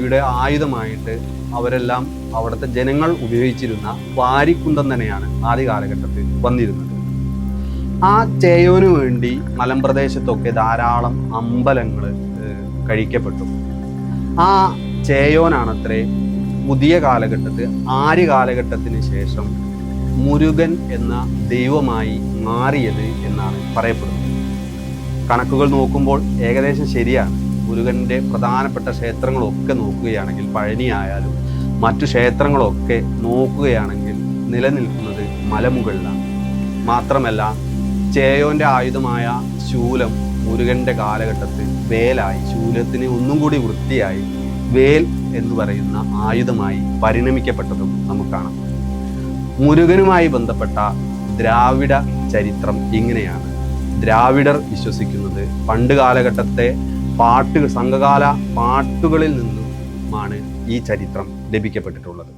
ദേവിയുടെ ആയുധമായിട്ട് അവരെല്ലാം അവിടുത്തെ ജനങ്ങൾ ഉപയോഗിച്ചിരുന്ന വാരിക്കുന്തം തന്നെയാണ് ആദ്യ കാലഘട്ടത്തിൽ വന്നിരുന്നത്. ആ ചേയോന് വേണ്ടി മലമ്പ്രദേശത്തൊക്കെ ധാരാളം അമ്പലങ്ങൾ കഴിക്കപ്പെട്ടു. ആ ചേയോനാണത്രേ പുതിയ കാലഘട്ടത്തിൽ ആര്യ കാലഘട്ടത്തിന് ശേഷം മുരുകൻ എന്ന ദൈവമായി മാറിയത് എന്നാണ് പറയപ്പെടുന്നത്. കണക്കുകൾ നോക്കുമ്പോൾ ഏകദേശം ശരിയാണ്. മുരുകൻ്റെ പ്രധാനപ്പെട്ട ക്ഷേത്രങ്ങളൊക്കെ നോക്കുകയാണെങ്കിൽ, പഴനി ആയാലും മറ്റു ക്ഷേത്രങ്ങളൊക്കെ നോക്കുകയാണെങ്കിൽ നിലനിൽക്കുന്നത് മലമുകളിലാണ്. മാത്രമല്ല, ചേയോൻ്റെ ആയുധമായ ശൂലം മുരുകൻ്റെ കാലഘട്ടത്തിൽ വേലായി, ശൂലത്തിന് ഒന്നും കൂടി വൃത്തിയായി വേൽ എന്ന് പറയുന്ന ആയുധമായി പരിണമിക്കപ്പെട്ടതും നമുക്ക് കാണാം. മുരുകനുമായി ബന്ധപ്പെട്ട ദ്രാവിഡ ചരിത്രം ഇങ്ങനെയാണ്. ദ്രാവിഡർ വിശ്വസിക്കുന്നത് പണ്ട് കാലഘട്ടത്തെ സംഘകാല പാട്ടുകളിൽ നിന്നുമാണ് ഈ ചരിത്രം ലഭിക്കപ്പെട്ടിട്ടുള്ളത്.